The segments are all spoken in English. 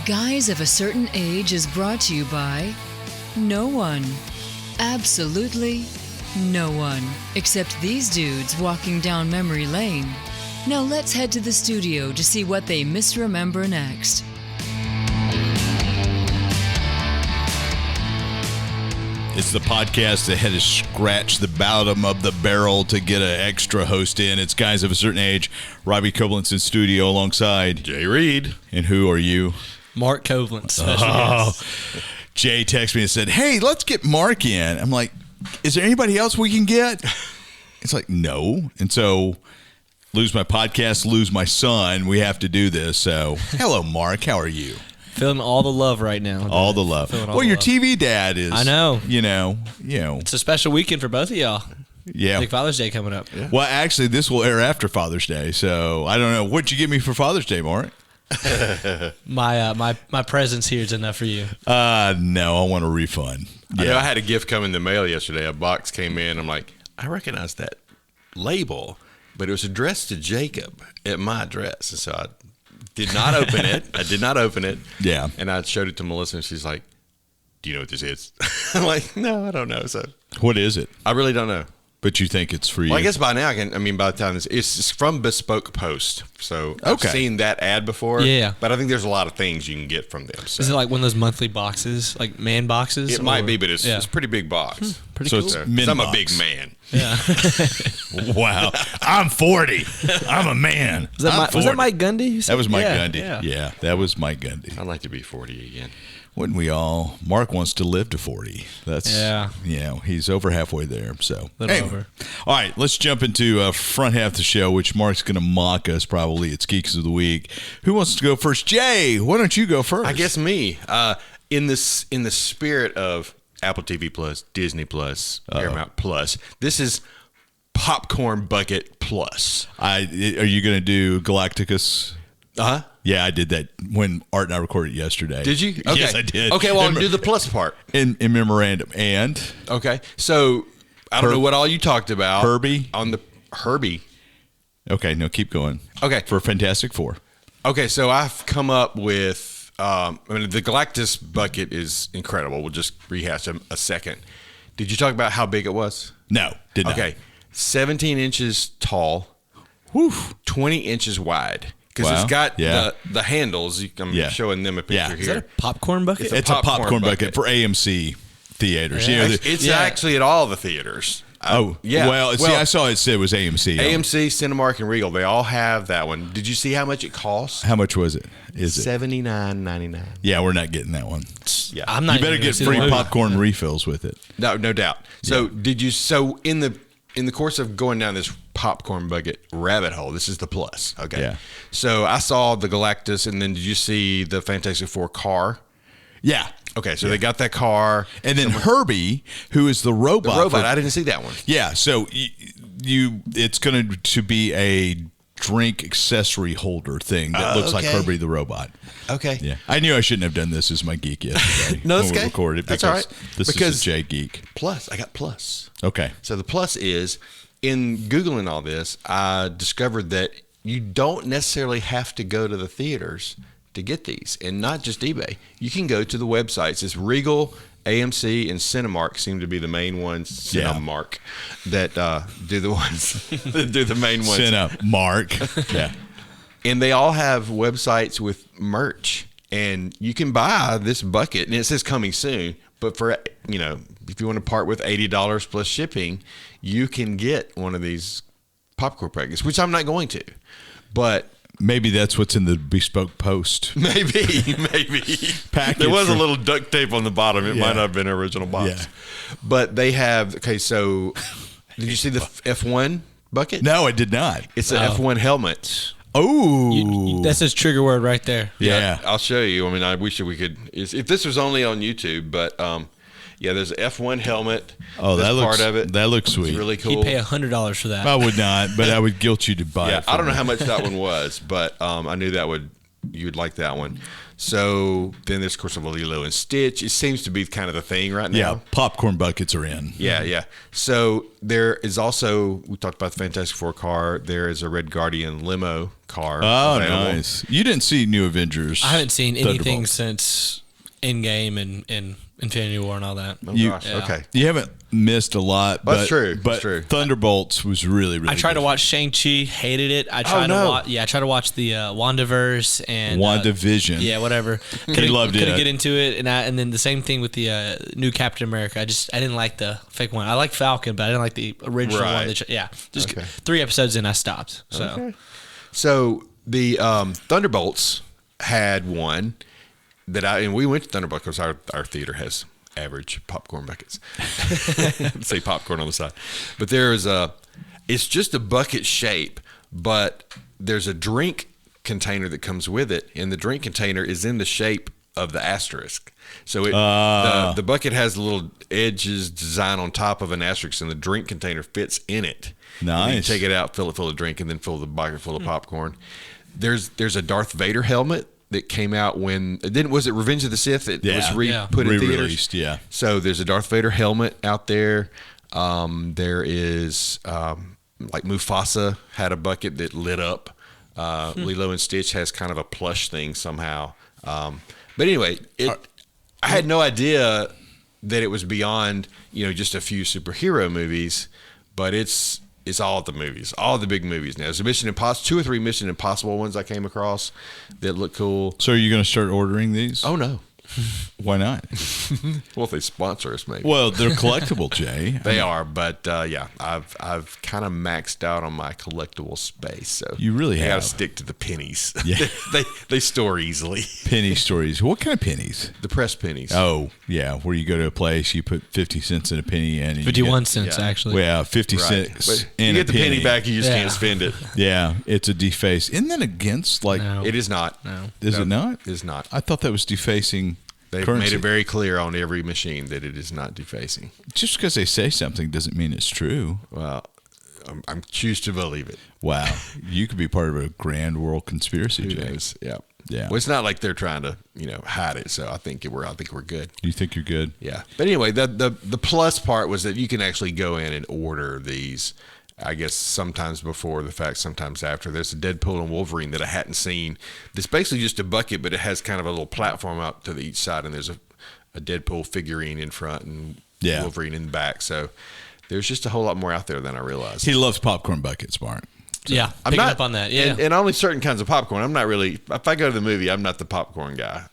Guys of a Certain Age is brought to you by no one. Absolutely no one. Except these dudes walking down memory lane. Now let's head to the studio to see what they misremember next. It's the podcast that had to scratch the bottom of the barrel to get an extra host in. It's Guys of a Certain Age. Robbie Coblentz in studio alongside Jay Reed. And who are you? Mark Coblentz, special guest. Jay texted me and said, hey, let's get Mark in. I'm like, is there anybody else we can get? It's like, no. And so, lose my podcast, lose my son. We have to do this. So, hello, Mark. How are you? Feeling all the love right now. All the love. Well, your TV dad is. I know. You know. It's a special weekend for both of y'all. Yeah. Big Father's Day coming up. Yeah. Well, actually, this will air after Father's Day, so I don't know. What'd you give me for Father's Day, Mark? My presence here is enough for you. No, I want a refund. I know I had a gift come in the mail yesterday. A box came in. I'm like, I recognize that label, but it was addressed to Jacob at my address, and so I did not open it. Yeah. And I showed it to Melissa, and she's like, do you know what this is? I'm like, no, I don't know. So What is it? I really don't know. But you think it's for you? Well, I guess by now by the time it's from Bespoke Post. So I've seen that ad before. Yeah. But I think there's a lot of things you can get from them. So. Is it like one of those monthly boxes, like man boxes? It might be, but it's a pretty big box. Pretty so cool. It's men I'm box. a big man. Yeah. Wow. I'm 40. I'm a man. Was that Mike Gundy? That was Mike Gundy. Yeah, that was Mike Gundy. I'd like to be 40 again. Wouldn't we all? Mark wants to live to 40. That's he's over halfway there. So over. All right, let's jump into front half of the show, which Mark's going to mock us probably. It's Geeks of the Week. Who wants to go first? Jay, why don't you go first? I guess me. In the spirit of Apple TV Plus, Disney Plus, Paramount Plus, this is Popcorn Bucket Plus. Are you going to do Galacticus? Uh-huh. Yeah, I did that when Art and I recorded yesterday. Did you? Okay. Yes, I did. Okay, well, do the plus part. In memorandum. And? Okay, so I don't know what all you talked about. Herbie? On the Herbie. Okay, no, keep going. Okay. For Fantastic Four. Okay, so I've come up with, the Galactus bucket is incredible. We'll just rehash them a second. Did you talk about how big it was? No, did not. Okay, 17 inches tall, 20 inches wide. Because it's got the handles. I'm showing them a picture here. Is that a popcorn bucket? It's a popcorn bucket for AMC theaters. Yeah. It's actually at all the theaters. Yeah. Well, see, I saw it said it was AMC. AMC, Cinemark, and Regal. They all have that one. Did you see how much it costs? How much was it? Is it $79.99? Yeah, we're not getting that one. Yeah, I'm not. You better get free popcorn refills with it. No doubt. So did you? So in the course of going down this popcorn bucket rabbit hole, this is the plus. Okay. Yeah. So I saw the Galactus, and then did you see the Fantastic Four car? Yeah. Okay, so they got that car. And then Herbie, who is the robot. I didn't see that one. Yeah, so it's going to be a drink accessory holder thing that looks like Herbie the robot. Okay. Yeah. I knew I shouldn't have done this as my geek yesterday. No, that's when we okay. recorded That's all right. This is a J Geek. Plus, I got plus. Okay. So the plus is, in Googling all this, I discovered that you don't necessarily have to go to the theaters to get these, and not just eBay. You can go to the websites. It's Regal, AMC, and Cinemark seem to be the main ones. Cinemark that do the ones that do the main ones. Cinemark. Yeah. And they all have websites with merch, and you can buy this bucket, and it says coming soon. But for if you want to part with $80 plus shipping, you can get one of these popcorn packets, which I'm not going to, but. Maybe that's what's in the Bespoke Post. Maybe. Package there was a little duct tape on the bottom. It might not have been an original box. Yeah. But they have, so did you see the F1 bucket? No, I did not. It's an F1 helmet. Oh. That's his trigger word right there. Yeah. I'll show you. I mean, I wish that we could, if this was only on YouTube, but there's an F1 helmet. Oh, that looks part of it. That looks sweet. It's really cool. He'd pay $100 for that. I would not, but I would guilt you to buy it. I don't know how much that one was, but I knew that would you'd like that one. So then there's, of course, a Lilo and Stitch. It seems to be kind of the thing right now. Yeah, popcorn buckets are in. Yeah. So there is also, we talked about the Fantastic Four car. There is a Red Guardian limo car. Oh, available. nice. You didn't see New Avengers. I haven't seen anything Thunderbolts. since Endgame and Infinity War and all that. Oh, You- gosh. Yeah. Okay. You haven't missed a lot. That's but, true. But That's true. Thunderbolts was really, really I tried good. to watch Shang-Chi, hated it. I tried no. to watch, I tried to watch the WandaVerse and WandaVision. yeah, whatever. loved it. Couldn't get into it, and then the same thing with the new Captain America. I didn't like the fake one. I like Falcon, but I didn't like the original Right. one. Just Okay. 3 episodes in, I stopped. So Okay. So the Thunderbolts had one that and we went to Thunderbolts because our theater has average popcorn buckets. Say popcorn on the side. But it's just a bucket shape, but there's a drink container that comes with it, and the drink container is in the shape of the asterisk. So the bucket has the little edges design on top of an asterisk, and the drink container fits in it. And then you Nice. take it out, fill it full of drink, and then fill the bucket full of popcorn. There's a Darth Vader helmet that came out was it Revenge of the Sith? It was put in theaters. Re-released, yeah. So there's a Darth Vader helmet out there. There is like Mufasa had a bucket that lit up. Lilo and Stitch has kind of a plush thing somehow. But anyway, I had no idea that it was beyond just a few superhero movies, but it's all the movies, all the big movies now. There's a Mission Impossible, 2 or 3 Mission Impossible ones I came across that look cool. So are you going to start ordering these? Oh no. Why not? Well, if they sponsor us, maybe. Well, they're collectible, Jay. They are, but yeah, I've kind of maxed out on my collectible space. So You really I got to have. stick to the pennies. Yeah. they store easily. Penny stories. What kind of pennies? The press pennies. Oh, yeah. Where you go to a place, you put 50 cents in a penny in. And you 51 get- cents yeah. actually. Well, yeah, 50 Right. cents But in you a get the penny back, you just Yeah. can't spend it. Yeah, it's a deface. Isn't that against, like, No. It is not. No. is it not? It is not. I thought that was defacing They've currency. made it very clear on every machine that it is not defacing. Just because they say something doesn't mean it's true. Well, I'm choose to believe it. Wow. You could be part of a grand world conspiracy, Who Jay. knows? Yeah. Yeah. Well, it's not like they're trying to, hide it. So I think we're good. You think you're good? Yeah. But anyway, the plus part was that you can actually go in and order these. I guess sometimes before the fact, sometimes after. There's a Deadpool and Wolverine that I hadn't seen. It's basically just a bucket, but it has kind of a little platform out to each side, and there's a Deadpool figurine in front and Yeah. Wolverine in the back. So there's just a whole lot more out there than I realized. He loves popcorn buckets, Mark. Yeah, I'm picking not up on that. Yeah. and only certain kinds of popcorn. I'm not really. If I go to the movie, I'm not the popcorn guy.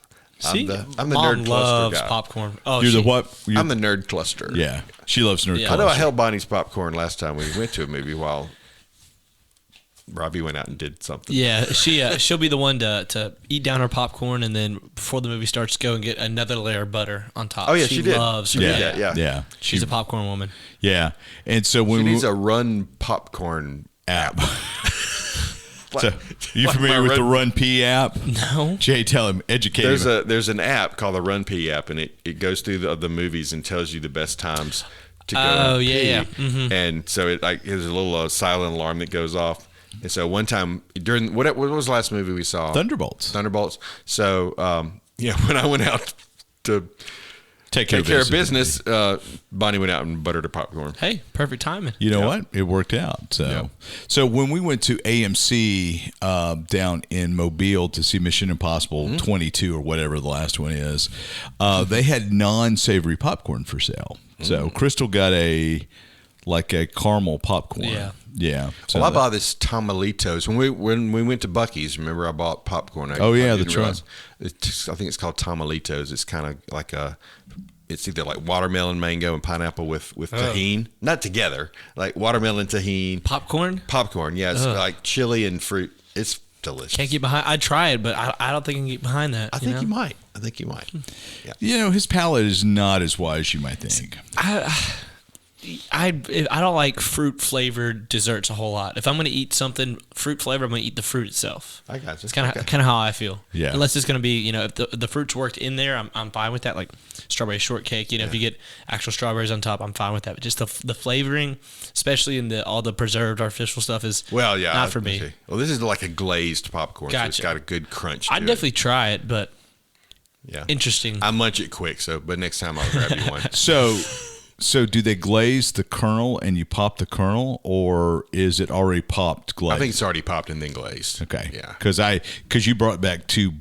See, I'm the Mom nerd loves cluster guy. popcorn. Oh, You're the what? I'm the nerd cluster. Yeah. She loves nerd Yeah. I know I culture. held Bonnie's popcorn last time we went to a movie while Robbie went out and did something. Yeah, she'll be the one to eat down her popcorn, and then before the movie starts, go and get another layer of butter on top. Oh, yeah, she did. Loves She her. did that, yeah. Yeah. She's a popcorn woman. Yeah. And so when She we needs a Run popcorn app. Like- So, you like familiar my with the Run- Run P app? No. Jay, tell him, educate him. There's an app called the Run P app, and it goes through the movies and tells you the best times to go. Oh, and yeah, pee. yeah. Mhm. And so there's a little silent alarm that goes off. And so one time during what was the last movie we saw? Thunderbolts. So when I went out to Take take care of business, Bonnie went out and buttered her popcorn. Hey, perfect timing. You know Yeah. what? It worked out. So, Yeah. so when we went to AMC down in Mobile to see Mission Impossible 22 or whatever the last one is, they had non-savory popcorn for sale. So Crystal got a caramel popcorn. Yeah. Yeah. So Well, I bought this Tamalitos when we went to Buc-ee's. Remember, I bought popcorn. Oh, yeah, didn't that's right. realize. I think it's called Tamalitos. It's kind of like it's either like watermelon, mango, and pineapple with tahini, not together. Like watermelon, tahini, Popcorn? popcorn. Yeah, it's Ugh. like chili and fruit. It's delicious. Can't get behind. I'd try it, but I don't think I can get behind that. I think know? you might. I think you might. Yeah. his palate is not as wide as you might think. I don't like fruit flavored desserts a whole lot. If I'm going to eat something fruit flavored, I'm going to eat the fruit itself. I got you. It's kind of how I feel. Yeah. Unless it's going to be, if the fruit's worked in there, I'm fine with that. Like strawberry shortcake, if you get actual strawberries on top, I'm fine with that. But just the flavoring, especially in all the preserved artificial stuff, is not for me. Okay. Well, this is like a glazed popcorn, Gotcha. so it's got a good crunch to I'd definitely try it, but interesting. I munch it quick, but next time I'll grab you one. So do they glaze the kernel and you pop the kernel, or is it already popped glazed? I think it's already popped and then glazed. Okay. Yeah. Because you brought back 2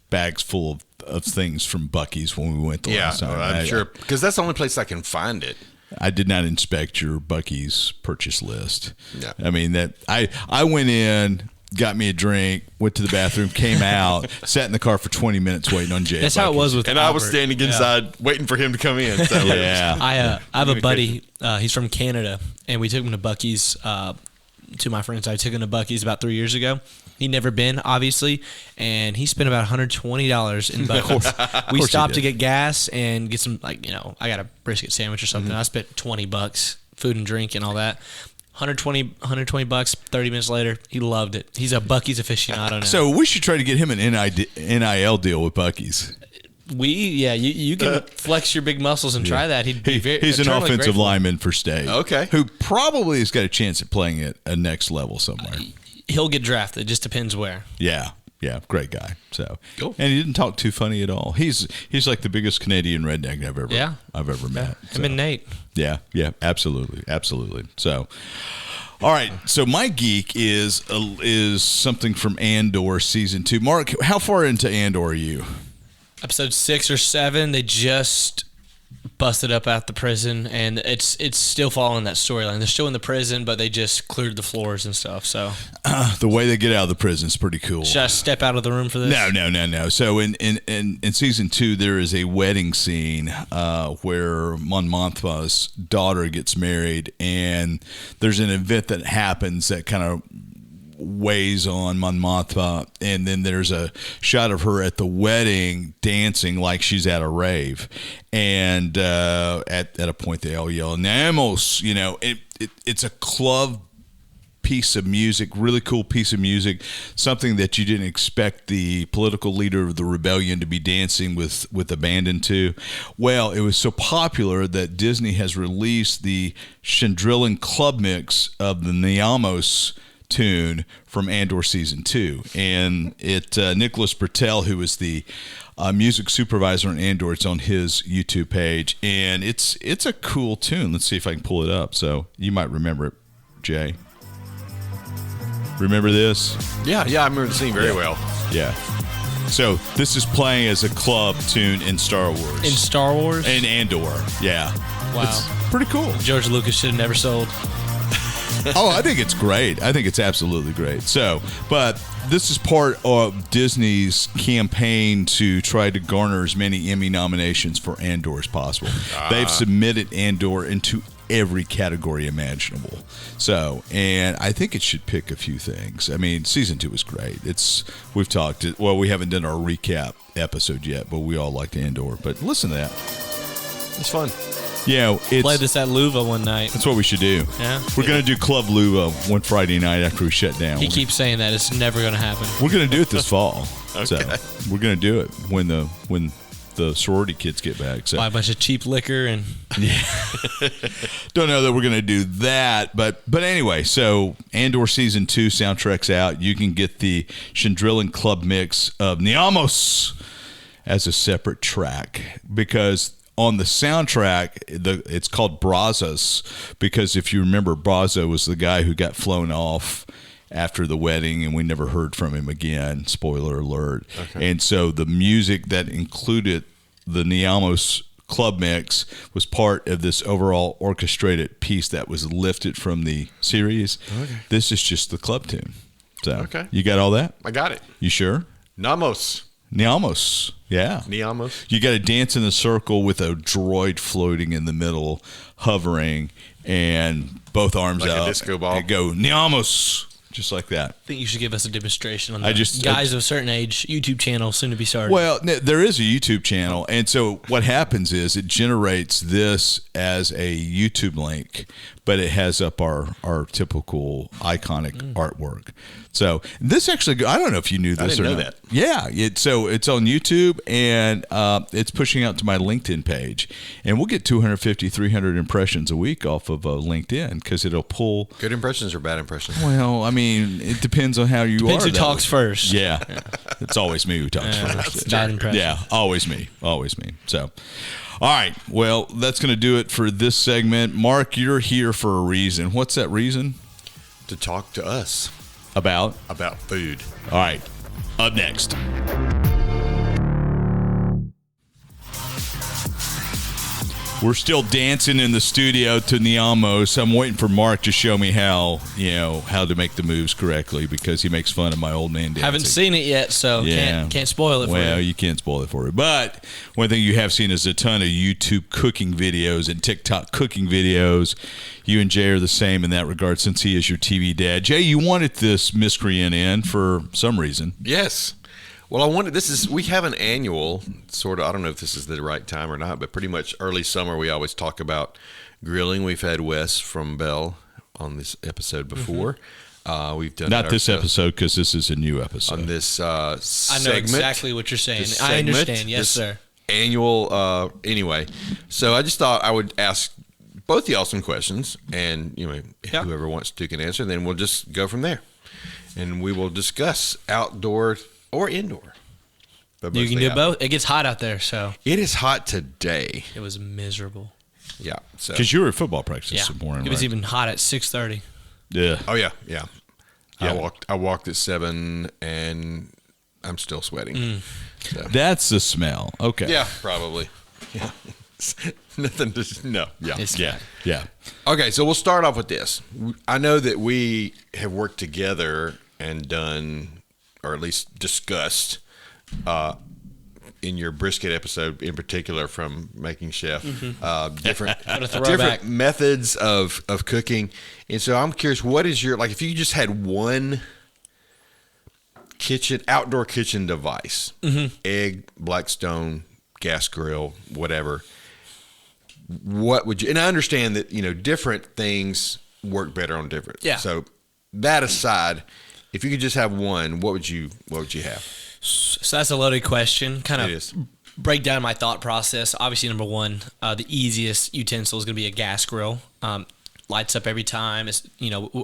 bags full of things from Buc-ee's when we went the last time. I'm sure, because that's the only place I can find it. I did not inspect your Buc-ee's purchase list. Yeah. I mean, that I went in, got me a drink, went to the bathroom, came out, sat in the car for 20 minutes waiting on Jay. That's how it was with And Albert. I was standing inside waiting for him to come in. So Yeah. I have a buddy. He's from Canada, and we took him to Buc-ee's. To my friends, I took him to Buc-ee's about 3 years ago. He'd never been, obviously, and he spent about $120 in Buc-ee's. We stopped to get gas and get some, I got a brisket sandwich or something. I spent $20, food and drink and all that. $120, 30 minutes later, he loved it. He's a Buc-ee's aficionado now. So we should try to get him an NIL deal with Buc-ee's. You can flex your big muscles and try that. He'd be He's an eternally offensive grateful. lineman for state. Okay. Who probably has got a chance at playing at a next level somewhere. He'll get drafted. It just depends where. Yeah, great guy. So Cool. And he didn't talk too funny at all. He's like the biggest Canadian redneck I've ever met. Him and Nate. Yeah, absolutely. So, all right. So my geek is something from Andor season 2. Mark, how far into Andor are you? Episode 6 or 7, they just busted up out the prison, and it's still following that storyline. They're still in the prison, but they just cleared the floors and stuff. So The way they get out of the prison is pretty cool. should I step out of the room for this? No. So in season 2, there is a wedding scene where Mon Mothma's daughter gets married, and there's an event that happens that kind of weighs on Mon Mothma, and then there's a shot of her at the wedding dancing like she's at a rave, and at a point they all yell "Namos!" It's a club piece of music, really cool piece of music, something that you didn't expect the political leader of the rebellion to be dancing with abandon to. Well, it was so popular that Disney has released the Chandrillin club mix of the Niamos tune from Andor season 2, and Nicholas Bertel, who is the music supervisor on Andor, it's on his YouTube page, and it's a cool tune. Let's see if I can pull it up. So you might remember it, Jay. Remember this? Yeah, I remember the scene very well. Yeah. So this is playing as a club tune in Star Wars. In Star Wars? In Andor. Yeah. Wow. It's pretty cool. George Lucas should have never sold. Oh, I think it's great. I think it's absolutely great. So, but this is part of Disney's campaign to try to garner as many Emmy nominations for Andor as possible. They've submitted Andor into every category imaginable. So, and I think it should pick a few things. I mean, season 2 was great. We haven't done our recap episode yet, but we all liked Andor. But listen to that. It's fun. Yeah, Played this at Louva one night. That's what we should do. Yeah. We're going to do Club Louva one Friday night after we shut down. He keeps saying that. It's never going to happen. We're going to do it this fall. Okay. So we're going to do it when the sorority kids get back. So Buy a bunch of cheap liquor and don't know that we're going to do that, but anyway, so Andor season 2 soundtrack's out. You can get the Chandrillin club mix of Niamos as a separate track, because on the soundtrack, it's called Brazos, because if you remember, Brazo was the guy who got flown off after the wedding, and we never heard from him again. Spoiler alert. Okay. And so the music that included the Niamos club mix was part of this overall orchestrated piece that was lifted from the series. Okay. This is just the club tune. So okay. You got all that? I got it. You sure? Niamos. Yeah. Niamos. You got to dance in a circle with a droid floating in the middle, hovering, and both arms like out. a disco ball. And go, Niamos. just like that. I think you should give us a demonstration on I the just- guys of a certain age YouTube channel soon to be started. Well, there is a YouTube channel, and so what happens is it generates this as a YouTube link, but it has up our typical iconic artwork. So this actually, I don't know if you knew this didn't or know not. that. Yeah, so it's on YouTube, and it's pushing out to my LinkedIn page, and we'll get 250, 300 impressions a week off of LinkedIn because it'll pull. Good impressions or bad impressions? Well, I mean, it depends on how you Depends are. who that talks week. first. Yeah, it's always me who talks first. It's bad impression. Yeah, always me. So, all right. Well, that's going to do it for this segment. Mark, you're here for a reason. What's that reason? To talk to us About? about food. All right. Up next. We're still dancing in the studio to Niamos. I'm waiting for Mark to show me how to make the moves correctly because he makes fun of my old man dancing. Haven't seen it yet, so can't spoil it for Well, you. you can't spoil it for you. But one thing you have seen is a ton of YouTube cooking videos and TikTok cooking videos. You and Jay are the same in that regard since he is your TV dad. Jay, you wanted this miscreant in for some reason. Yes. Well, we have an annual sort of, I don't know if this is the right time or not, but pretty much early summer, we always talk about grilling. We've had Wes from Bell on this episode before. We've done Not it this ourselves episode because this is a new episode. on this I segment. know exactly what you're saying. This I segment, understand. Yes, this sir. Annual, anyway. So I just thought I would ask both of y'all some questions, and whoever wants to can answer. Then we'll just go from there, and we will discuss outdoor or indoor. But You can mostly do both. It gets hot out there, so It is hot today. it was miserable. Yeah. So. Because you were at football practice Yeah, this morning, it was right? even hot at 6:30. Yeah. Oh yeah. Yeah. I walked at 7, and I'm still sweating. So. That's the smell. Okay. Yeah, probably. Yeah. Nothing to no. Yeah. It's Yeah. Okay, so we'll start off with this. I know that we have worked together and done, or at least discussed, in your brisket episode in particular from Making Chef, different What a throwback. different methods of cooking. And so I'm curious, what is your, like, if you just had one outdoor kitchen device, egg, Blackstone, gas grill, whatever, what would you, and I understand that, different things work better on different. Yeah. So that aside, if you could just have one, what would you have? So that's a loaded question. Kind It of is. break down my thought process. Obviously, number one, the easiest utensil is going to be a gas grill. Lights up every time. It's,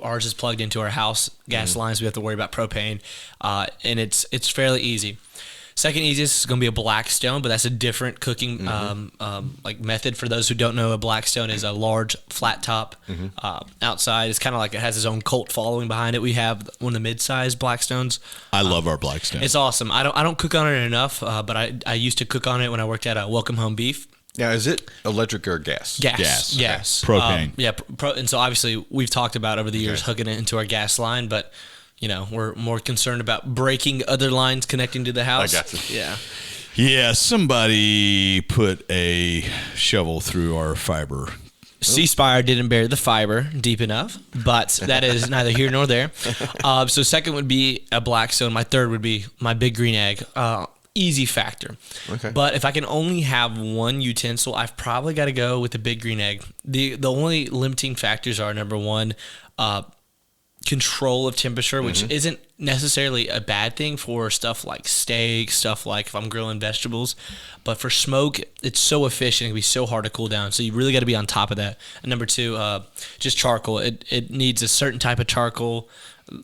ours is plugged into our house gas lines. We have to worry about propane, and it's fairly easy. Second easiest is going to be a Blackstone, but that's a different cooking like method. For those who don't know, a Blackstone is a large flat top outside. It's kind of like it has its own cult following behind it. We have one of the mid-sized Blackstones. I love our Blackstone. It's awesome. I don't cook on it enough, but I used to cook on it when I worked at Welcome Home Beef. Now, is it electric or gas? Gas. Yes. Propane. And so obviously we've talked about over the years hooking it into our gas line, but we're more concerned about breaking other lines connecting to the house. I got you. Yeah. Yeah, somebody put a shovel through our fiber. C-Spire didn't bury the fiber deep enough, but that is neither here nor there. So second would be a Blackstone. My third would be my big green egg. Easy factor. Okay. But if I can only have one utensil, I've probably got to go with the big green egg. The only limiting factors are, number one, control of temperature, which isn't necessarily a bad thing for stuff like steak, stuff like if I'm grilling vegetables. But for smoke, it's so efficient, it can be so hard to cool down. So you really got to be on top of that. And number two, just charcoal. It needs a certain type of charcoal.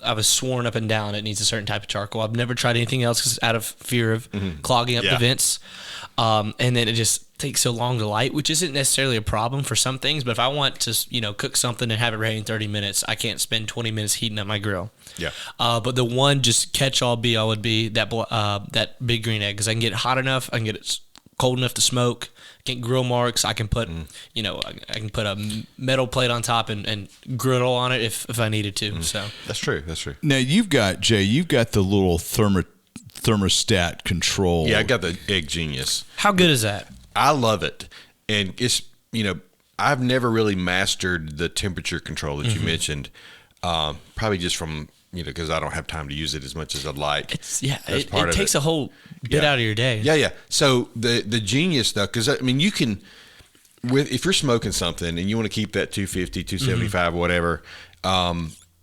I was sworn up and down it needs a certain type of charcoal. I've never tried anything else 'cause out of fear of clogging up the vents. And then it just takes so long to light, which isn't necessarily a problem for some things. But if I want to, cook something and have it ready in 30 minutes, I can't spend 20 minutes heating up my grill. Yeah. But the one just catch-all be-all would be that big green egg, because I can get it hot enough, I can get it cold enough to smoke, get grill marks. I can put, I can put a metal plate on top and griddle on it if I needed to. So That's true. Now you've got the little thermostat control. Yeah, I got the Egg Genius. how good is that? I love it. And it's, I've never really mastered the temperature control that you mentioned, probably just from, because I don't have time to use it as much as I'd like. It takes a whole bit out of your day. Yeah. So the genius though, because I mean, you can, if you're smoking something and you want to keep that 250, 275, whatever,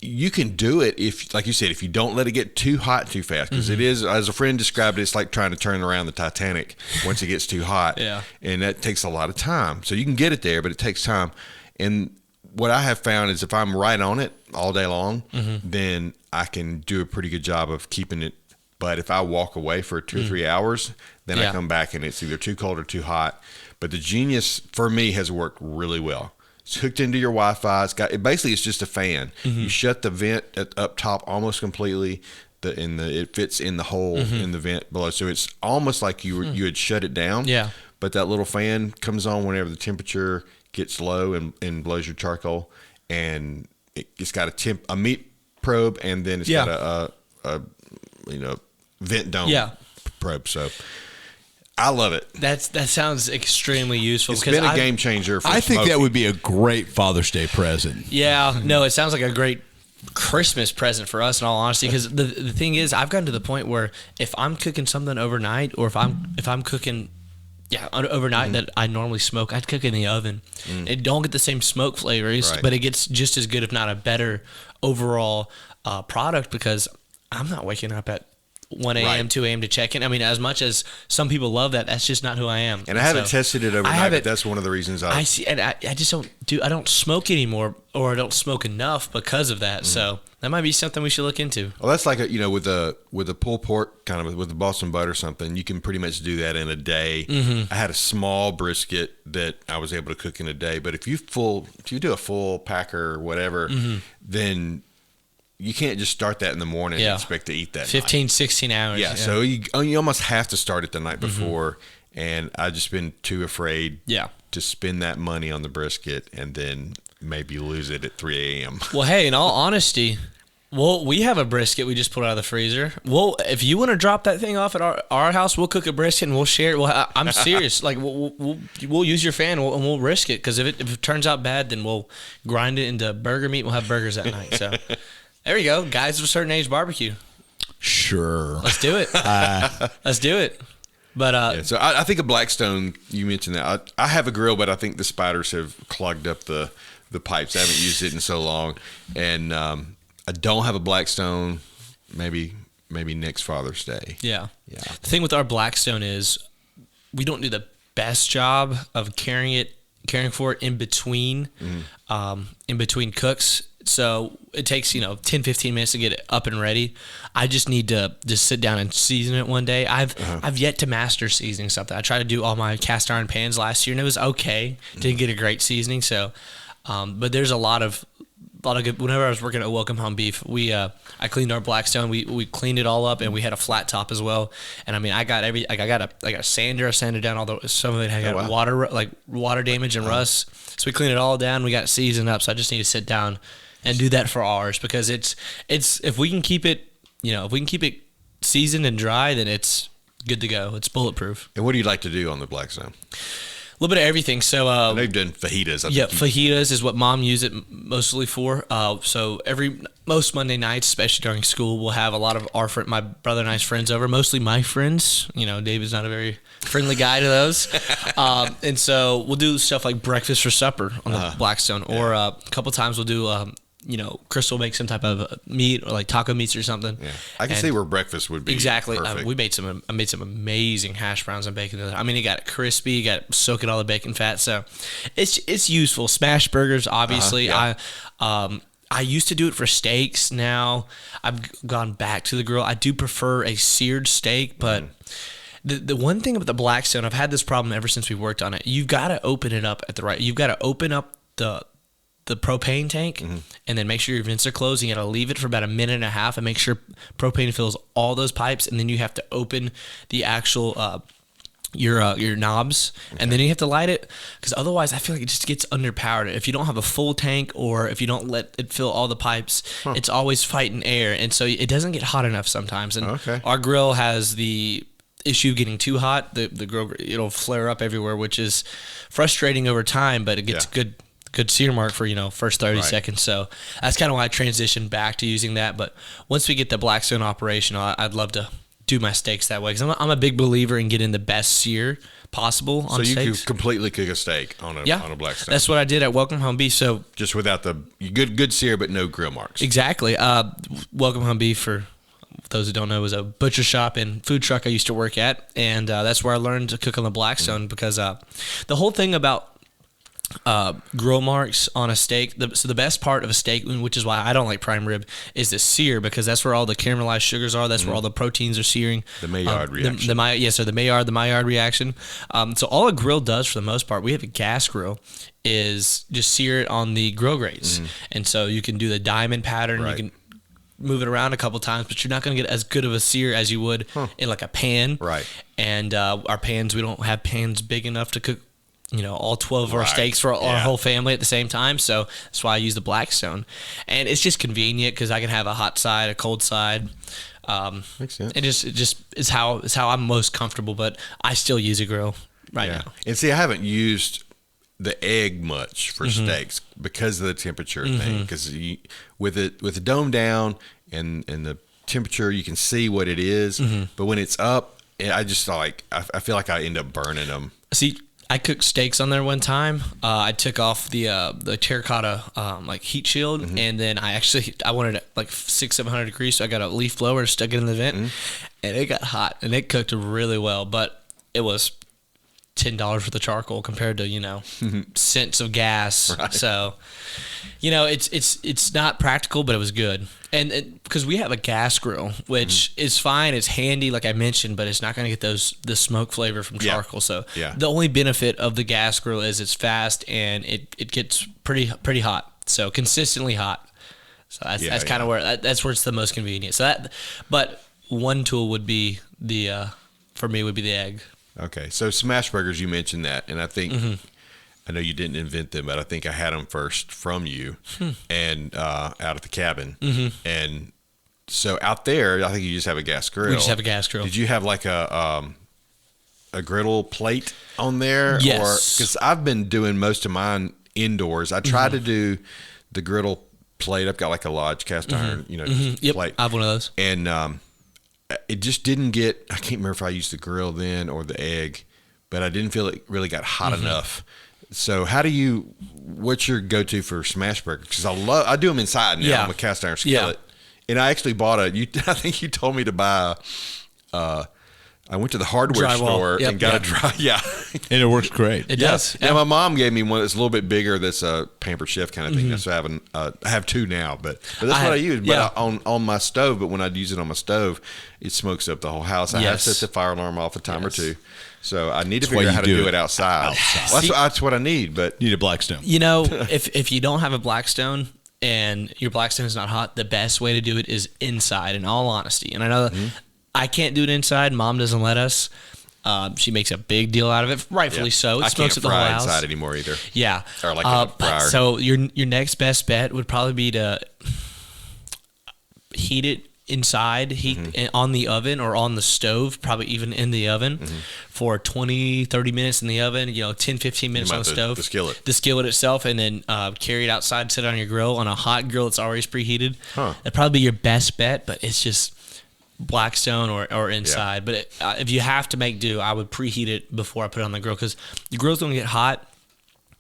you can do it if, like you said, if you don't let it get too hot too fast, because it is, as a friend described it, it's like trying to turn around the Titanic once it gets too hot. Yeah. And that takes a lot of time. So you can get it there, but it takes time. And what I have found is if I'm right on it all day long, then I can do a pretty good job of keeping it. But if I walk away for 2 or 3 hours, then I come back and it's either too cold or too hot. But the Genius for me has worked really well. It's hooked into your Wi-Fi. Basically it's just a fan. You shut the vent up top almost completely. It fits in the hole in the vent below. So it's almost like you had shut it down. Yeah. But that little fan comes on whenever the temperature gets low and blows your charcoal, and it's got a meat probe, and then it's got a vent dome probe. So I love it. That sounds extremely useful. It's been a game changer for I think smoking. that would be a great Father's Day present. Yeah, no, it sounds like a great Christmas present for us, in all honesty, because the thing is, I've gotten to the point where if I'm cooking something overnight, or if I'm cooking overnight that I normally smoke, I'd cook in the oven. It don't get the same smoke flavors, but it gets just as good, if not a better overall product, because I'm not waking up at 1 a.m., 2 a.m. to check in. I mean, as much as some people love that, that's just not who I am. And I haven't tested it overnight, but that's one of the reasons I see. And I just I don't smoke anymore, or I don't smoke enough because of that. So that might be something we should look into. Well, that's like with a pulled pork, kind of with the Boston butt or something, you can pretty much do that in a day. I had a small brisket that I was able to cook in a day, but if you do a full packer or whatever, then you can't just start that in the morning and expect to eat that 15, 16 hours. Yeah, so you almost have to start it the night before, and I've just been too afraid to spend that money on the brisket and then maybe lose it at 3 a.m. Well, hey, in all honesty, we have a brisket we just pulled out of the freezer. Well, if you want to drop that thing off at our house, we'll cook a brisket and we'll share it. Well, I'm serious. Like we'll use your fan and we'll risk it, because if it turns out bad, then we'll grind it into burger meat and we'll have burgers that night. So there you go, guys of a certain age barbecue. Sure. Let's do it. Let's do it. But so I think a Blackstone, you mentioned that. I have a grill, but I think the spiders have clogged up the pipes. I haven't used it in so long. And I don't have a Blackstone. Maybe next Father's Day. Yeah. The thing with our Blackstone is we don't do the best job of caring for it in between cooks. So it takes 10-15 minutes to get it up and ready. I just need to just sit down and season it one day. I've yet to master seasoning something. I tried to do all my cast iron pans last year and it was okay. Didn't get a great seasoning. So but there's a lot of good. Whenever I was working at Welcome Home Beef, I cleaned our Blackstone. We cleaned it all up, and we had a flat top as well. And I mean, I got a sander. I sanded down some of it had got water damage and rust. So we cleaned it all down. We got it seasoned up. So I just need to sit down and do that for ours, because it's if we can keep it seasoned and dry, then it's good to go. It's bulletproof. And what do you like to do on the Blackstone? A little bit of everything. So they've done fajitas. Fajitas is what Mom used it mostly for. So most Monday nights, especially during school, we'll have a lot of my brother and I's friends over. Mostly my friends. David's not a very friendly guy to those. And so we'll do stuff like breakfast for supper on the Blackstone, or a couple times we'll do. Crystal make some type of meat, or like taco meats or something. Yeah. I can see where breakfast would be. Exactly. Perfect. I made some amazing hash browns and bacon. I mean, it got crispy, you got soaking all the bacon fat. So it's useful. Smash burgers, obviously. I used to do it for steaks. Now I've gone back to the grill. I do prefer a seared steak, but the one thing about the Blackstone, I've had this problem ever since we worked on it. You've got to open it up you've got to open up the propane tank, and then make sure your vents are closed. You got to leave it for about a minute and a half and make sure propane fills all those pipes, and then you have to open the actual your knobs, and then you have to light it, because otherwise I feel like it just gets underpowered. If you don't have a full tank, or if you don't let it fill all the pipes, it's always fighting air, and so it doesn't get hot enough sometimes. And our grill has the issue of getting too hot. The grill, it'll flare up everywhere, which is frustrating over time, but it gets good good sear mark for first 30 Right. seconds. So that's kind of why I transitioned back to using that. But once we get the Blackstone operational, I'd love to do my steaks that way, because I'm a big believer in getting the best sear possible on So you steaks. could completely cook a steak on a Blackstone. That's what I did at Welcome Home Beef. So just without the good sear, but no grill marks. exactly. Welcome Home Beef, for those who don't know, was a butcher shop and food truck I used to work at, and that's where I learned to cook on the Blackstone, because the whole thing about grill marks on a steak, so the best part of a steak, which is why I don't like prime rib, is the sear, because that's where all the caramelized sugars are. That's where all the proteins are searing. The Maillard reaction. The Maillard reaction. So all a grill does, for the most part, we have a gas grill, is just sear it on the grill grates. And so you can do the diamond pattern. Right. You can move it around a couple times, but you're not going to get as good of a sear as you would in like a pan. Right. And our pans, we don't have pans big enough to cook all 12 of our Right. steaks for our Yeah. whole family at the same time. So that's why I use the Blackstone. And it's just convenient, because I can have a hot side, a cold side. Makes sense. It just is how I'm most comfortable, but I still use a grill right now. And see, I haven't used the egg much for steaks because of the temperature thing. Because with the dome down and the temperature, you can see what it is. But when it's up, I just I feel like I end up burning them. See, I cooked steaks on there one time. I took off the terracotta heat shield, and then I wanted it like 600-700 degrees, so I got a leaf blower and stuck it in the vent, and it got hot, and it cooked really well. But it was $10 for the charcoal compared to cents of gas. Right. So it's not practical, but it was good. And because we have a gas grill, which is fine, it's handy, like I mentioned, but it's not going to get the smoke flavor from charcoal. So the only benefit of the gas grill is it's fast, and it gets pretty hot, so consistently hot. So that's kind of where that's where it's the most convenient. So but one tool would be for me would be the egg. Okay, so smash burgers, you mentioned that, and I think I know you didn't invent them, but I think I had them first from you, and out at the cabin, and so out there, I think you just have a gas grill. We just have a gas grill. Did you have like a griddle plate on there? Yes. Because I've been doing most of mine indoors. I tried to do the griddle plate. I've got like a Lodge cast iron, Yep, plate. I have one of those. And it just didn't get, I can't remember if I used the grill then or the egg, but I didn't feel it really got hot enough. So what's your go-to for smash burgers? Because I do them inside now with cast iron skillet. And I actually bought I think you told me to buy, I went to the hardware Drywall. store and got a dry, And it works great. It does. Now my mom gave me one that's a little bit bigger. That's a Pampered Chef kind of thing. That's what I have two now, but that's what I use. But on my stove. But when I use it on my stove, it smokes up the whole house. I have set the fire alarm off a time or two. So I need to figure out how to do it outside. Well, that's what I need. But You need a Blackstone. If you don't have a Blackstone and your Blackstone is not hot, the best way to do it is inside, in all honesty. And I know that I can't do it inside. Mom doesn't let us. She makes a big deal out of it, rightfully so. It I smokes can't up the whole fry house. inside anymore either. Yeah. Or like a fryer. So your next best bet would probably be to heat it inside, on the oven or on the stove, probably even in the oven for 20, 30 minutes in the oven, 10, 15 minutes on the stove. The skillet itself, and then carry it outside, sit it on your grill on a hot grill that's already preheated. That'd probably be your best bet, but it's just Blackstone or inside. But if you have to make do, I would preheat it before I put it on the grill, because the grill's going to get hot,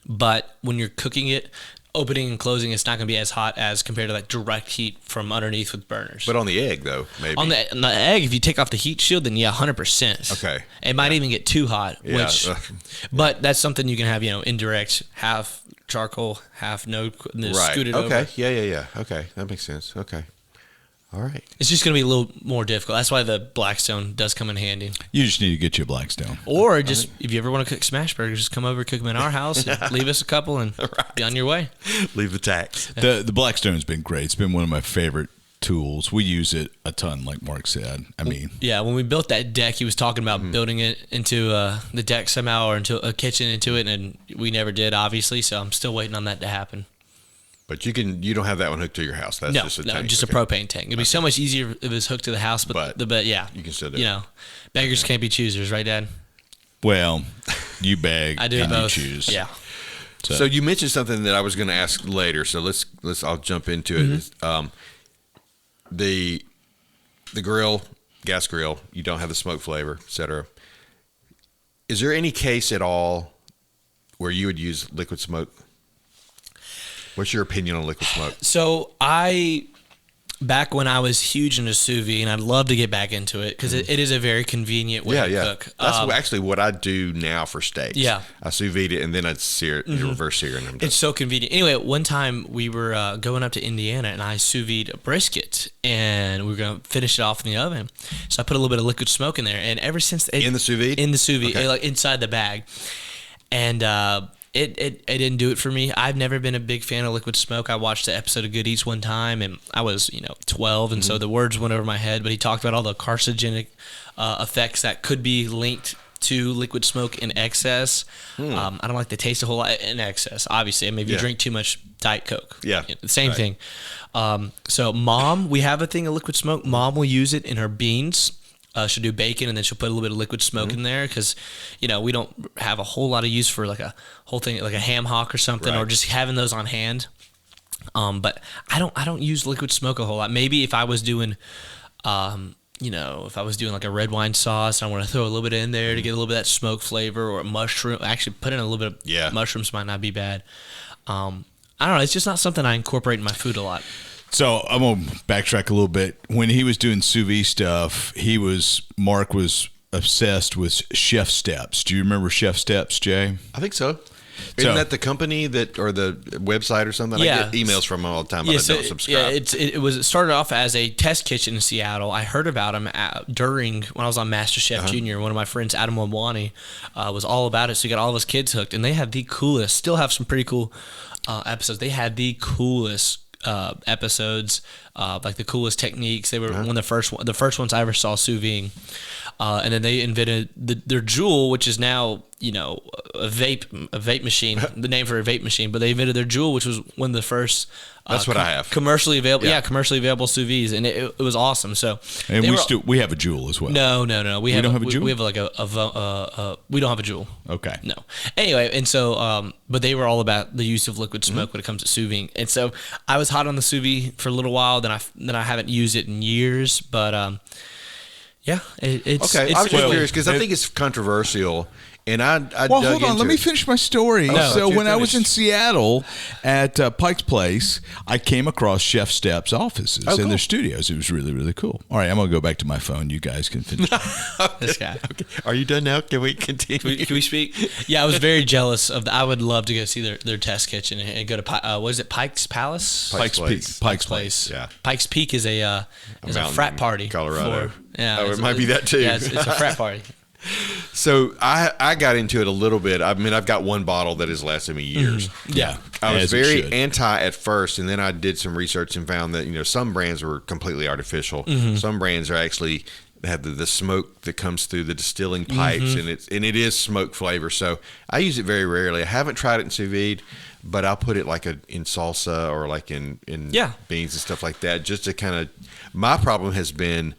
but when you're cooking it, opening and closing, it's not going to be as hot as compared to like direct heat from underneath with burners. But on the egg, though, maybe. On the egg, if you take off the heat shield, then 100%. Okay. It might even get too hot, but that's something you can have, indirect, half charcoal, half scoot it over. Okay. Yeah. Okay. That makes sense. Okay. All right. It's just going to be a little more difficult. That's why the Blackstone does come in handy. You just need to get you a Blackstone. Or just, if you ever want to cook smash burgers, just come over, cook them in our house, and leave us a couple, and be on your way. Leave the tax. The Blackstone's been great. It's been one of my favorite tools. We use it a ton, like Mark said. I mean, yeah, when we built that deck, he was talking about building it into the deck somehow, or into a kitchen into it, and we never did, obviously. So I'm still waiting on that to happen. But you don't have that one hooked to your house. That's just a tank. Just a propane tank. It'd be so much easier if it was hooked to the house, but yeah, you can still do it. Beggars can't be choosers, right, Dad? well, you beg. I do and both. You choose. Yeah. So you mentioned something that I was going to ask later. So I'll jump into it. The grill, gas grill, you don't have the smoke flavor, et cetera. Is there any case at all where you would use liquid smoke? What's your opinion on liquid smoke? So back when I was huge into sous vide, and I'd love to get back into it because it is a very convenient way to cook. That's actually what I do now for steaks. Yeah. I sous vide it and then I'd sear it, reverse sear, and I'm done. It's so convenient. Anyway, one time we were going up to Indiana, and I sous vide a brisket, and we were going to finish it off in the oven. So I put a little bit of liquid smoke in there, and ever since in the sous vide? In the sous vide, like inside the bag, and it didn't do it for me. I've never been a big fan of liquid smoke. I watched the episode of Good Eats one time, and I was 12, and so the words went over my head. But he talked about all the carcinogenic effects that could be linked to liquid smoke in excess. I don't like the taste a whole lot in excess. Obviously, maybe you drink too much Diet Coke. Yeah, same thing. So Mom, we have a thing of liquid smoke. Mom will use it in her beans. She'll do bacon, and then she'll put a little bit of liquid smoke in there because, we don't have a whole lot of use for like a whole thing, like a ham hock or something, or just having those on hand. But I don't use liquid smoke a whole lot. Maybe if I was doing, if I was doing like a red wine sauce, and I want to throw a little bit in there to get a little bit of that smoke flavor, or a mushroom. Actually, put in a little bit of mushrooms might not be bad. I don't know. It's just not something I incorporate in my food a lot. So I'm going to backtrack a little bit. When he was doing sous vide stuff, Mark was obsessed with Chef Steps. Do you remember Chef Steps, Jay? I think so. Isn't that the company or the website or something? Yeah. I get emails from them all the time, but I don't subscribe. It started off as a test kitchen in Seattle. I heard about them when I was on MasterChef Junior. One of my friends, Adam Wamwani, was all about it. So he got all of his kids hooked, and they have the coolest. Still have some pretty cool episodes. They had the coolest episodes, like the coolest techniques. They were one of the first ones I ever saw sous vide. And then they invented their Joule, which is now a vape machine, the name for a vape machine. But they invented their Joule, which was one of the first. That's what I have. Commercially available, commercially available sous vides, and it was awesome. So, and we have a Joule as well. No, we don't have a Joule. We have like we don't have a Joule. Okay. No. Anyway, and so, but they were all about the use of liquid smoke when it comes to sous vide, and so I was hot on the sous vide for a little while. Then I haven't used it in years, but it's okay. I was just curious because I think it's controversial. And I hold on. Let me finish my story. So when I was in Seattle at Pike's Place, I came across Chef Steps' offices in their studios. It was really, really cool. All right, I'm going to go back to my phone. You guys can finish. This guy. Okay. Are you done now? Can we continue? Can we speak? Yeah, I was very jealous of I would love to go see their test kitchen and go to what is it? Pike's Palace? Pike's Peak. Pike's Place. Yeah. Pike's Peak is a frat party. Colorado. It might be that too. Yeah, it's a frat party. So I got into it a little bit. I mean, I've got one bottle that has lasted me years. Yeah. I was very anti at first, and then I did some research and found that some brands were completely artificial. Some brands are actually have the smoke that comes through the distilling pipes, and it is smoke flavor. So I use it very rarely. I haven't tried it in sous vide, but I'll put it like in salsa or like in beans and stuff like that, just to kind of. My problem has been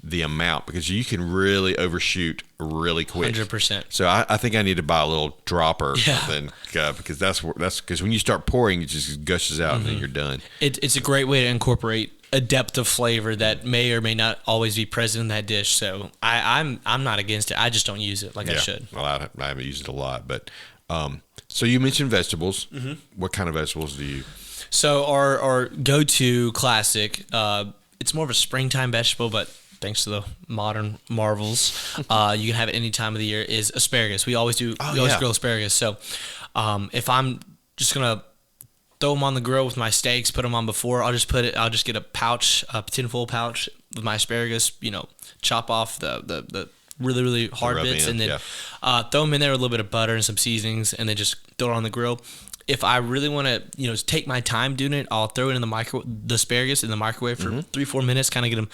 the amount, because you can really overshoot really quick. 100%. So I think I need to buy a little dropper or something, because that's because when you start pouring, it just gushes out and then you're done. It's a great way to incorporate a depth of flavor that may or may not always be present in that dish. So I'm not against it. I just don't use it like I should. Well, I haven't used it a lot, but so you mentioned vegetables. What kind of vegetables do you? So our go-to classic, it's more of a springtime vegetable, but thanks to the modern marvels, you can have it any time of the year, is asparagus. We always do. We always grill asparagus. So if I'm just gonna throw them on the grill with my steaks, put them on before, I'll just get a tinfoil pouch with my asparagus. Chop off the really, really hard bits, and then throw them in there with a little bit of butter and some seasonings, and then just throw it on the grill. If I really want to, take my time doing it, I'll throw it in the asparagus in the microwave for 3-4 minutes, kind of get them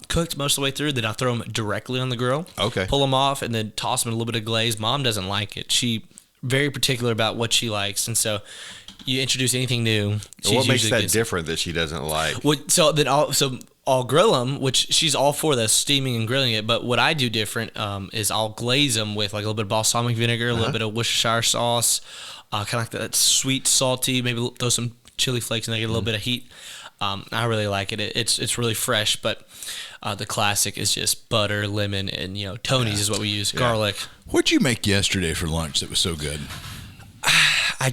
cooked most of the way through. Then I'll throw them directly on the grill. Okay. Pull them off and then toss them in a little bit of glaze. Mom doesn't like it. She very particular about what she likes, and so you introduce anything new. What makes that different that she doesn't like? Well, so I'll grill them, which she's all for the steaming and grilling it. But what I do different is I'll glaze them with like a little bit of balsamic vinegar, a little bit of Worcestershire sauce, kind of like that sweet, salty. Maybe throw some chili flakes and they get a little bit of heat. I really like it. It's really fresh, but the classic is just butter, lemon, and Tony's is what we use. Garlic. What'd you make yesterday for lunch that was so good? I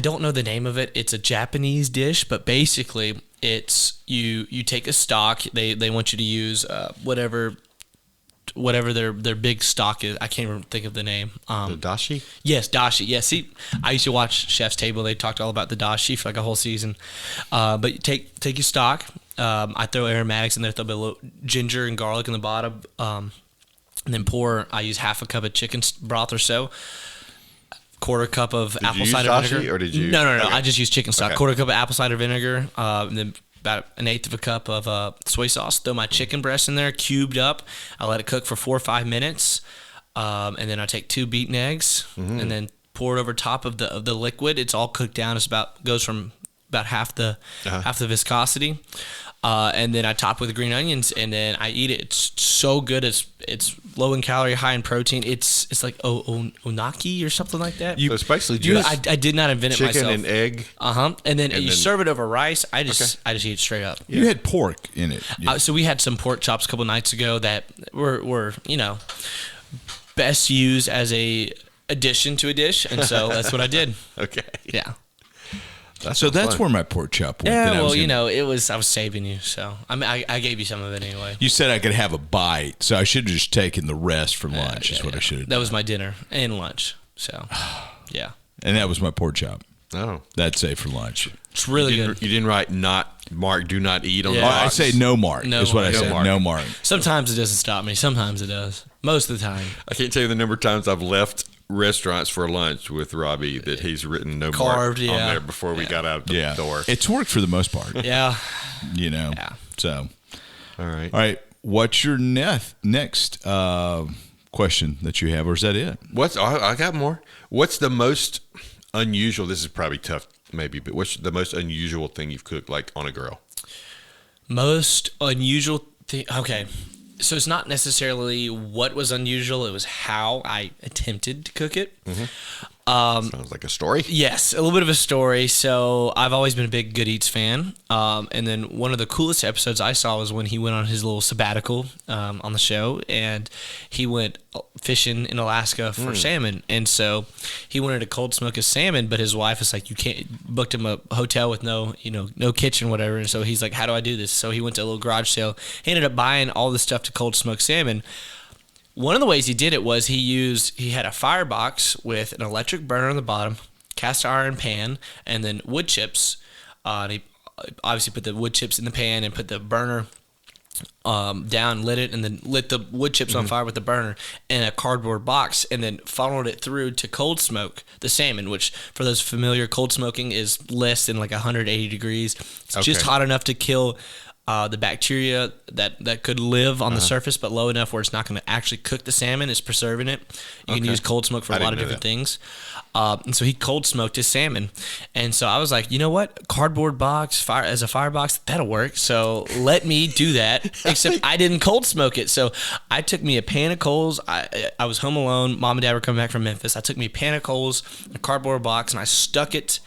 don't know the name of it. It's a Japanese dish, but basically it's you take a stock. They want you to use whatever their big stock is. I can't even think of the name. The dashi? Yes, dashi. Yeah, see, I used to watch Chef's Table. They talked all about the dashi for like a whole season. But you take your stock. I throw aromatics in there, throw a little ginger and garlic in the bottom, and then I use half a cup of chicken broth or so. Quarter cup of apple cider vinegar. Or did you? No. Okay. I just use chicken stock. Okay. Quarter cup of apple cider vinegar, and then about an eighth of a cup of soy sauce. Throw my chicken breast in there, cubed up. I let it cook for 4 or 5 minutes, and then I take 2 beaten eggs, and then pour it over top of the liquid. It's all cooked down. Goes from about half the viscosity. And then I top with green onions, and then I eat it. It's so good. It's low in calorie, high in protein. It's like onaki or something like that. So it's basically just I did not invent it myself. chicken and egg. And then you serve it over rice. I just eat it straight up. You had pork in it. So we had some pork chops a couple nights ago that were best used as a addition to a dish, and so that's what I did. Okay. Yeah. That's where my pork chop went. Yeah, well, I was saving you, so I gave you some of it anyway. You said I could have a bite, so I should have just taken the rest for lunch. Is what I should have done. That was my dinner and lunch. So, yeah. And that was my pork chop. Oh, That's it for lunch. It's really good. You didn't write Mark, do not eat on the Oh, box. I say no mark. No is what mark. I No said. mark. No mark. Sometimes it doesn't stop me. Sometimes it does. Most of the time. I can't tell you the number of times I've left restaurants for lunch with Robbie that he's written no Carved, mark on yeah. there before we got out the door. It's worked for the most part. Yeah. Yeah. So, All right. all right. What's your next question that you have, or is that it? I got more. What's the most unusual? This is probably tough, maybe, but what's the most unusual thing you've cooked, like on a grill? Most unusual thing. Okay. So it's not necessarily what was unusual. It was how I attempted to cook it. Sounds like a story. Yes, a little bit of a story. So I've always been a big Good Eats fan. And then one of the coolest episodes I saw was when he went on his little sabbatical on the show, and he went fishing in Alaska for salmon. And so he wanted to cold smoke his salmon, but his wife was like, you can't, booked him a hotel with no kitchen, whatever. And so he's like, how do I do this? So he went to a little garage sale. He ended up buying all the stuff to cold smoke salmon. One of the ways he did it was he had a firebox with an electric burner on the bottom, cast iron pan, and then wood chips. And he obviously put the wood chips in the pan and put the burner down, lit it, and then lit the wood chips on fire with the burner in a cardboard box, and then funneled it through to cold smoke the salmon, which for those familiar, cold smoking is less than like 180 degrees. It's just hot enough to kill the bacteria that could live on the surface, but low enough where it's not going to actually cook the salmon. It's preserving it. You can use cold smoke for a lot of different things. And so he cold smoked his salmon. And so I was like, you know what? Cardboard box, as a firebox, that'll work. So let me do that, except I didn't cold smoke it. So I took me a pan of coals. I was home alone. Mom and Dad were coming back from Memphis. I took me a pan of coals, a cardboard box, and I stuck it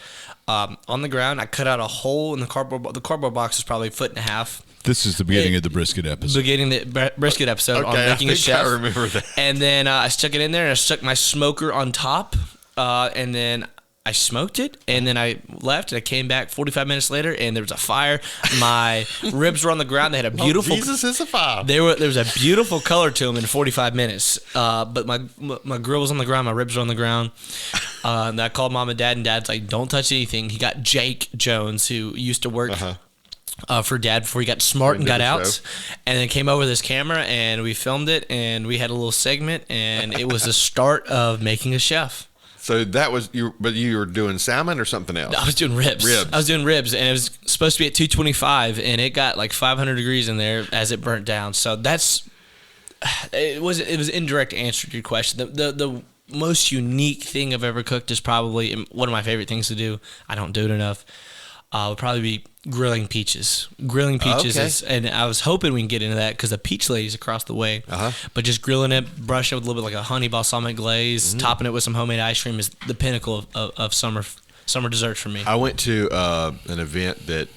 on the ground. I cut out a hole in the cardboard. The cardboard box is probably 1.5 feet. This is the beginning of the brisket episode. Beginning the brisket episode on Making a Chef. I remember that. And then I stuck it in there, and I stuck my smoker on top, and then I smoked it, and then I left, and I came back 45 minutes later, and there was a fire. My ribs were on the ground. They had a beautiful. Jesus is a fire. There was a beautiful color to them in 45 minutes. But my grill was on the ground. My ribs were on the ground. And I called Mom and Dad's like, "Don't touch anything." He got Jake Jones, who used to work for Dad before he got smart and got out, and then came over with his camera, and we filmed it, and we had a little segment, and it was the start of Making a Chef. So that was you, but you were doing salmon or something else? I was doing ribs. I was doing ribs, and it was supposed to be at 225, and it got like 500 degrees in there as it burnt down. So it was indirect answer to your question. The most unique thing I've ever cooked is probably one of my favorite things to do. I don't do it enough. would probably be grilling peaches. Grilling peaches Okay. and I was hoping we can get into that because the peach lady's across the way. But just grilling it, brush it with a little bit like a honey balsamic glaze, topping it with some homemade ice cream is the pinnacle of summer desserts for me. I went to an event that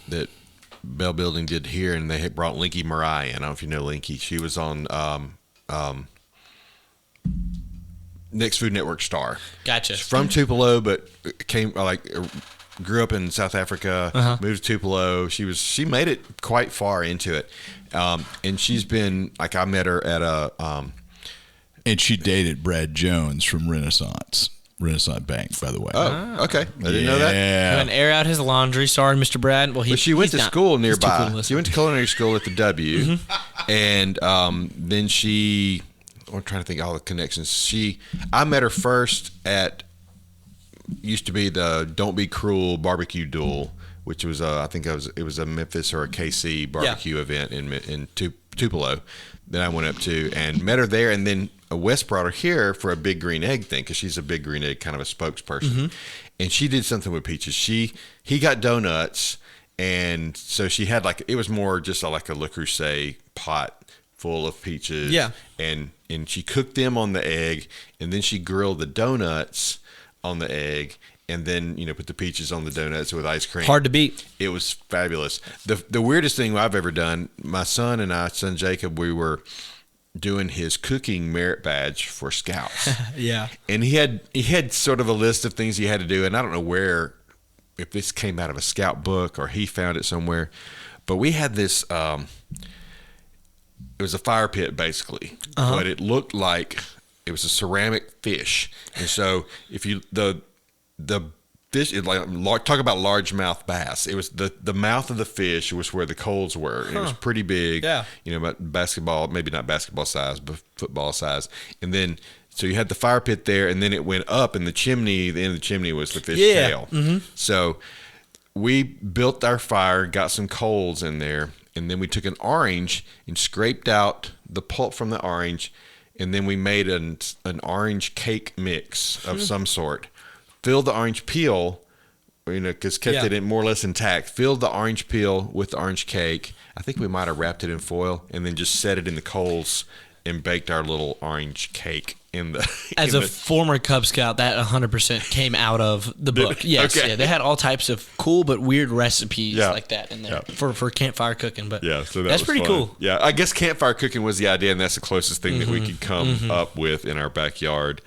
Bell Building did here, and they had brought Linky Marai. I don't know if you know Linky. She was on Next Food Network Star. Gotcha. She's from Tupelo, but grew up in South Africa, moved to Tupelo. She made it quite far into it, and she's been like, I met her at and she dated Brad Jones from Renaissance Bank, by the way. Oh, okay. I didn't know that. Yeah. And air out his laundry. Sorry, Mr. Brad. Well, But she went to school nearby. Cool, She went to culinary school at the W, and then I'm trying to think of all the connections. I met her first at used to be the Don't Be Cruel barbecue duel, which was I think it was a Memphis or a KC barbecue event in Tupelo that I went up to and met her there, and then Wes brought her here for a Big Green Egg thing because she's a Big Green Egg kind of a spokesperson, and she did something with peaches. He got donuts, and so she had it was more just like a Le Creuset pot full of peaches, and she cooked them on the egg, and then she grilled the donuts on the egg, and then put the peaches on the donuts with ice cream. Hard to beat. It was fabulous. The weirdest thing I've ever done, my son Jacob, we were doing his cooking merit badge for Scouts. Yeah. And he had sort of a list of things he had to do, and I don't know if this came out of a Scout book or he found it somewhere, but we had this it was a fire pit basically, but it looked like it was a ceramic fish. And so if you the fish, talk about largemouth bass. It was the mouth of the fish was where the coals were. And it was pretty big. Yeah. About basketball, maybe not basketball size, but football size. And then so you had the fire pit there, and then it went up, and the end of the chimney was the fish tail. So we built our fire, got some coals in there, and then we took an orange and scraped out the pulp from the orange, and then we made an orange cake mix of some sort. Filled the orange peel, because kept it in more or less intact. Filled the orange peel with the orange cake. I think we might have wrapped it in foil and then just set it in the coals and baked our little orange cake in the. As a former Cub Scout, that 100% came out of the book. Yes, Okay. yeah, they had all types of cool but weird recipes like that in there for campfire cooking. But so that's pretty fun. cool. Yeah, I guess campfire cooking was the idea, and that's the closest thing that we could come up with in our backyard.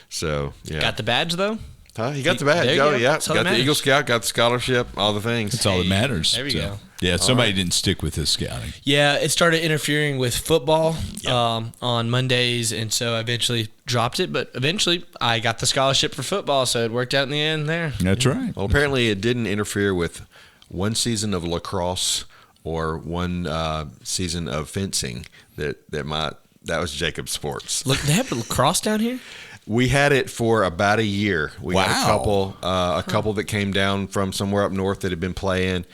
So yeah, Got the badge though. He got the badge. There you go. Yeah, That's all that got the matters. Eagle Scout, got the scholarship, all the things. That's all that matters. There we go. Yeah, somebody didn't stick with his scouting. Yeah, it started interfering with football on Mondays, and so I eventually dropped it. But eventually, I got the scholarship for football, so it worked out in the end there. That's right. Well, apparently it didn't interfere with one season of lacrosse or one season of fencing. That was Jacob's Sports. Look, they have lacrosse down here. We had it for about a year. We had Wow. a couple that came down from somewhere up north that had been playing,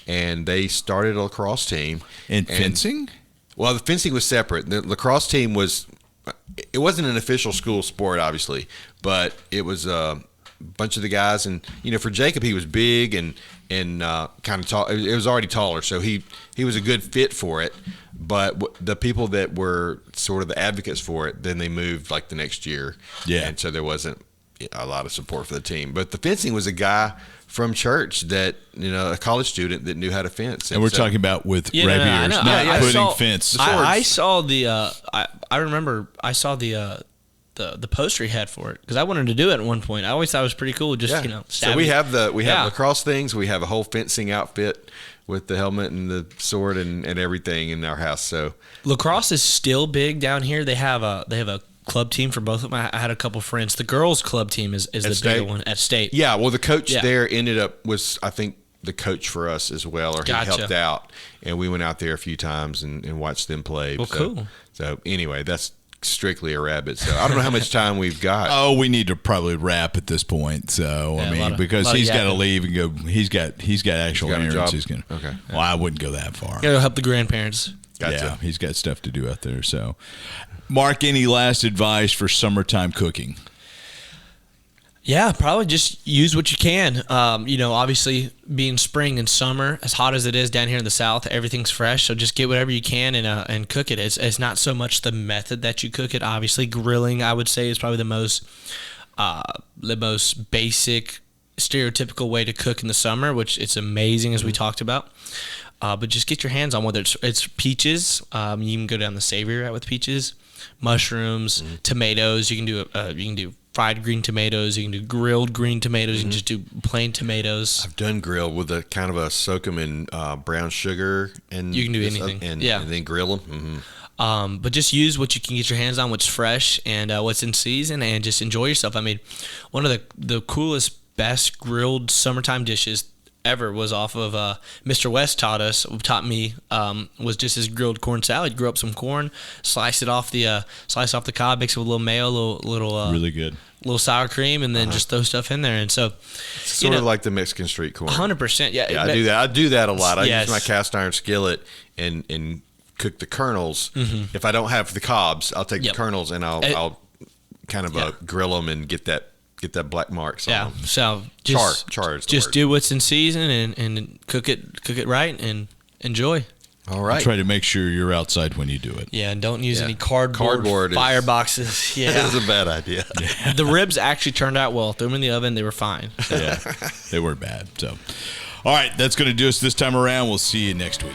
and they started a lacrosse team. And fencing? Well, the fencing was separate. The lacrosse team it wasn't an official school sport, obviously, but it was a bunch of the guys. And, for Jacob, he was big and kind of tall. It was already taller, so he was a good fit for it. But the people that were sort of the advocates for it, then they moved like the next year. Yeah. And so there wasn't a lot of support for the team. But the fencing was a guy from church that, a college student that knew how to fence. And we're talking about with Yeah, no, no, I rapiers, know. not I putting saw- fence. I saw the. I remember I saw the poster he had for it because I wanted to do it at one point. I always thought it was pretty cool. Just So stabbing. we have lacrosse things. We have a whole fencing outfit with the helmet and the sword and everything in our house. So Lacrosse is still big down here. They have a club team for both of them. I had a couple friends. The girls' club team is the State? bigger one at State. yeah, well, the coach Yeah. there was I think the coach for us as well, or he Gotcha. helped out, and we went out there a few times and watched them play. Well, cool. So anyway, that's strictly a rabbit. So I don't know how much time we've got. Oh, we need to probably wrap at this point. So Yeah, because lot of he's got to yapping. leave and go. He's got actual got a errands. job? He's gonna. Okay. Well, I wouldn't go that far. Gotta help the grandparents. Gotcha. Yeah, he's got stuff to do out there. So, Mark, any last advice for summertime cooking? Yeah, probably just use what you can. Obviously being spring and summer, as hot as it is down here in the South, everything's fresh. So just get whatever you can and cook it. It's not so much the method that you cook it. Obviously, grilling, I would say, is probably the most basic, stereotypical way to cook in the summer, which it's amazing, as we talked about. But just get your hands on whether it's peaches. You can go down the savory route with peaches, mushrooms, tomatoes. You can do fried green tomatoes. You can do grilled green tomatoes. You can just do plain tomatoes. I've done grilled with a kind of a soak them in brown sugar, and You can do anything. and then grill them. But just use what you can get your hands on, what's fresh and what's in season, and just enjoy yourself. I mean, one of the coolest, best grilled summertime dishes ever was off of Mr. West taught me was just his grilled corn salad. Grill up some corn, slice off the cob, mix it with a little mayo, little Really good. little sour cream, and then just throw stuff in there. And so, Sort of like the Mexican street corn. 100%. Yeah, Yeah, I do that. I do that a lot. I Yes. use my cast iron skillet and cook the kernels. If I don't have the cobs, I'll take Yep. the kernels and I'll kind of grill them and get that black marks on Yeah. them. So just Char is the just word. do what's in season and cook it right and enjoy. All right. Try to make sure you're outside when you do it. Yeah, and don't use Yeah. any cardboard is- fireboxes. Yeah. That is a bad idea. The ribs actually turned out well. Threw them in the oven. They were fine. Yeah, they were bad. So, all right, that's going to do us this time around. We'll see you next week.